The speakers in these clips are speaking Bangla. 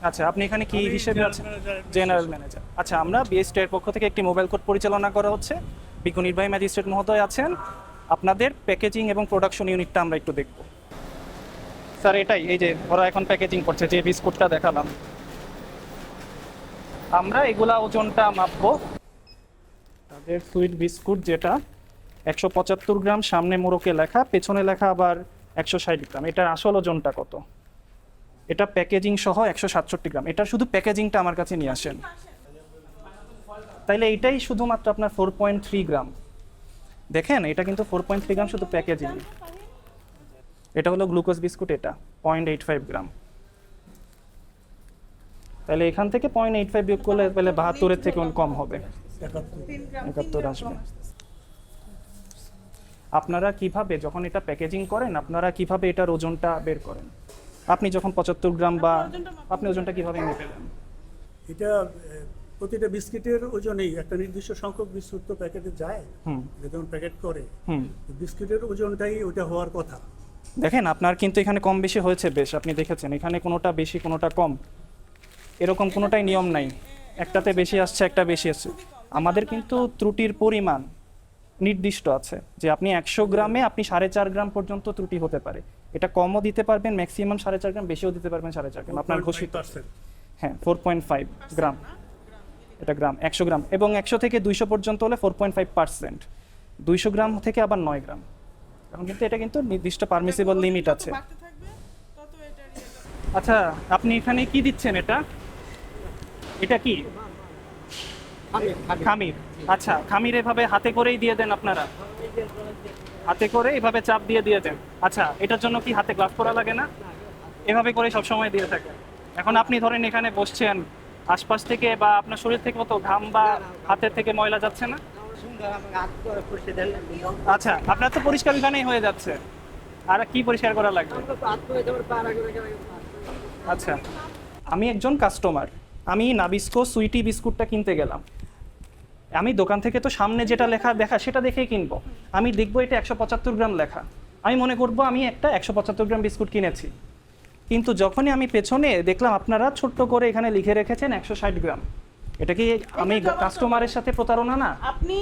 আচ্ছা, আপনি এখানে কি হিসেবে আছেন? General manager. আচ্ছা, আমরা বিএসটি এর পক্ষ থেকে একটি মোবাইল কোর্ট পরিচালনা করা হচ্ছে। বিজ্ঞ নির্বাহী ম্যাজিস্ট্রেট মহোদয় আছেন। আপনাদের প্যাকেজিং এবং প্রোডাকশন ইউনিটটা আমরা একটু দেখব। স্যার, এটাই, এই যে ওরা এখন প্যাকেজিং করছে, যে বিস্কুটটা দেখালাম, আমরা এগুলা ওজনটা মাপবো। তাদের সুইট বিস্কুট যেটা 175 গ্রাম, সামনে মোড়কে লেখা, পেছনে লেখা আবার 160 গ্রাম। এটার আসল ওজনটা কত? এটা প্যাকেজিং সহ 167 গ্রাম। এটা শুধু প্যাকেজিংটা আমার কাছে নিয়ে আসেন। তাইলে এইটাই শুধুমাত্র আপনার 4.3 গ্রাম। দেখেন, এটা কিন্তু 4.3 গ্রাম শুধু প্যাকেজিং। এটা হলো গ্লুকোজ বিস্কুট, এটা 0.85 গ্রাম। তাহলে এখান থেকে 0.85 বিয়োগ করলে তাহলে 72-এর থেকে কম হবে, 71 আসবে। আপনারা কিভাবে যখন এটা প্যাকেজিং করেন, আপনারা কিভাবে এটার ওজনটা বের করেন? আপনি যখন 75 গ্রাম বা আপনি ওজনটা কিভাবে মেপে দেন? এটা প্রতিটা বিস্কিটের ওজনেই একটা নির্দিষ্ট সংখ্যক বিস্কুট তো প্যাকেটে যায়, যখন প্যাকেট করে বিস্কিটের ওজনটাই ওটা হওয়ার কথা। দেখেন, আপনার কিন্তু এখানে কম বেশি হয়েছে বেশ, আপনি দেখেছেন এখানে কোনোটা বেশি কোনোটা কম, এরকম কোনোটাই নিয়ম নাই। একটাতে বেশি আসছে, একটা বেশি আসছে। আমাদের কিন্তু ত্রুটির পরিমাণ নির্দিষ্ট আছে, যে আপনি 100 গ্রামে আপনি 4.5 গ্রাম পর্যন্ত ত্রুটি হতে পারে। এটা কমও দিতে পারবেন, ম্যাক্সিমাম 4.5 গ্রাম, বেশিও দিতে পারবেন 4.5 গ্রাম, আপনার ঘোষিত। হ্যাঁ, 4.5 গ্রাম, এটা গ্রাম, 100 গ্রাম। এবং 100 থেকে 200 পর্যন্ত হলে 4.5%, 200 গ্রাম থেকে আবার 9 গ্রাম। এখন কিন্তু এটা কিন্তু নির্দিষ্ট পারমিসিবল লিমিট আছে। আচ্ছা, আপনি এখানে কি দিচ্ছেন? এটা কি খামির? আচ্ছা, খামির এভাবে হাতে করেই দিয়ে দেন আপনারা? হাতে করে এভাবে চাপ দিয়ে দেন। আচ্ছা, এটার জন্য কি হাতে গ্লাভস পরা লাগে না? এভাবে করে সব সময় দিয়ে থাকে। এখন আপনি ধরেন এখানে বসছেন, আশপাশ থেকে বা আপনার শরীর থেকে কত ঘাম বা হাতের থেকে ময়লা যাচ্ছে না? আচ্ছা, আপনার তো পরিষ্কার এখানেই হয়ে যাচ্ছে, আর কি পরিষ্কার করা লাগবে? আচ্ছা, আমি একজন কাস্টমার, আমি নাবিস্কো সুইটি বিস্কুটটা কিনতে গেলাম। আমি দোকান থেকে তো সামনে যেটা লেখা দেখা সেটা দেখেই কিনবো। আমি দেখবো এটা 175 গ্রাম লেখা, আমি মনে করবো আমি একটা 175 গ্রাম বিস্কুট কিনেছি। কিন্তু যখনই আমি পেছনে দেখলাম আপনারা ছোট্ট করে এখানে লিখে রেখেছেন 160 গ্রাম, এটা কি আমি কাস্টমারের সাথে প্রতারণা না? আপনি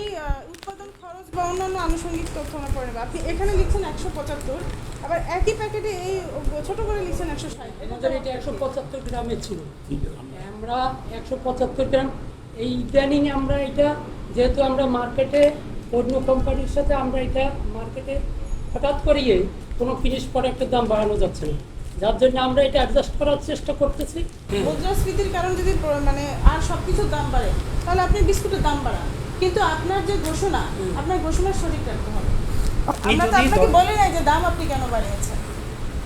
উৎপাদন খরচ বা অন্যান্য আনুষঙ্গিক তথ্য না পড়ে, আপনি এখানে লিখছেন 175, আবার একই প্যাকেটে এই ছোট করে লিখছেন 160। আমাদের এটা 175 গ্রামের ছিল, আমরা 175 গ্রাম। এই ইদানিং আমরা এটা যেহেতু আমরা মার্কেটে অন্য কোম্পানির সাথে আমরা এটা মার্কেটে হঠাৎ করিয়ে কোনো ফিনিশ প্রোডাক্টের দাম বাড়ানো যাচ্ছে না, যার জন্য আমরা এটা অ্যাডজাস্ট করার চেষ্টা করতেছি। মুদ্রাস্ফীতির কারণে যদি মানে আর সবকিছুর দাম বাড়ে, তাহলে আপনি বিস্কুটের দাম বাড়ান, কিন্তু আপনার যে ঘোষণা, আপনার ঘোষণার সঠিক রাখতে হবে। আমরা তো আপনাকে বলি নাই যে দাম আপনি কেন বাড়িয়েছেন,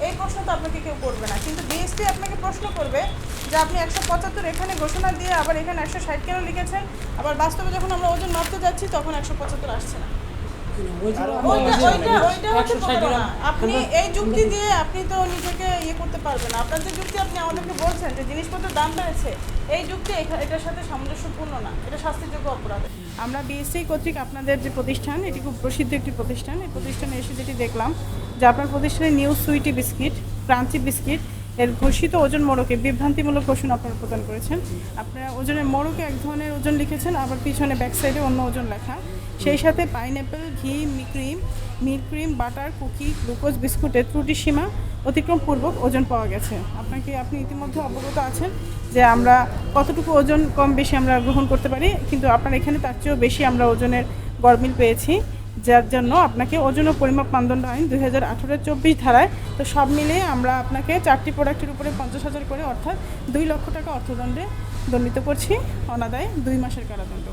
এই প্রশ্ন তো আপনাকে কেউ করবে না, কিন্তু বিএসটি আপনাকে প্রশ্ন করবে যে আপনি 175 এখানে ঘোষণা দিয়ে আবার এখানে 160 কেন লিখেছেন, আবার বাস্তবে যখন আমরা ওজন মাপতে যাচ্ছি তখন 175 আসছে না। আপনি এই যুক্তি দিয়ে আপনি তো নিজেকে করতে পারবেন না। আপনার যে যুক্তি আপনি আমাদেরকে বলছেন যে জিনিসপত্রের দাম বেড়েছে, এই যুক্তি এটার সাথে সামঞ্জস্যপূর্ণ না, এটা শাস্তিযোগ্য অপরাধ। আমরা বিএসসি কর্তৃক আপনাদের যে প্রতিষ্ঠান, এটি খুব প্রসিদ্ধ একটি প্রতিষ্ঠান, এই প্রতিষ্ঠানে এসে যেটি দেখলাম যে আপনার প্রতিষ্ঠানে new sweety biscuit, crunchy biscuit এর ঘোষিত ওজন মোড়কে বিভ্রান্তিমূলক ঘোষণা আপনারা প্রদান করেছেন। আপনারা ওজনের মোড়কে এক ধরনের ওজন লিখেছেন, আবার পিছনে ব্যাক সাইডে অন্য ওজন লেখা, সেই সাথে পাইনঅ্যাপেল, ঘি, milk cream, butter, cookie, glucose বিস্কুটের ত্রুটি সীমা অতিক্রম পূর্বক ওজন পাওয়া গেছে। আপনি ইতিমধ্যে অবগত আছেন যে আমরা কতটুকু ওজন কম বেশি আমরা গ্রহণ করতে পারি, কিন্তু আপনার এখানে তার চেয়েও বেশি আমরা ওজনের গড়মিল পেয়েছি, যার জন্য আপনাকে ওজন ও পরিমাপ মানদণ্ড আইন 2018-24 ধারায়, তো সব মিলিয়ে আমরা আপনাকে 4টি প্রোডাক্টের উপরে 50,000 করে, অর্থাৎ 2 লক্ষ টাকা অর্থদণ্ডে দণ্ডিত করছি, অনাদায়ে 2 মাসের কারাদণ্ড।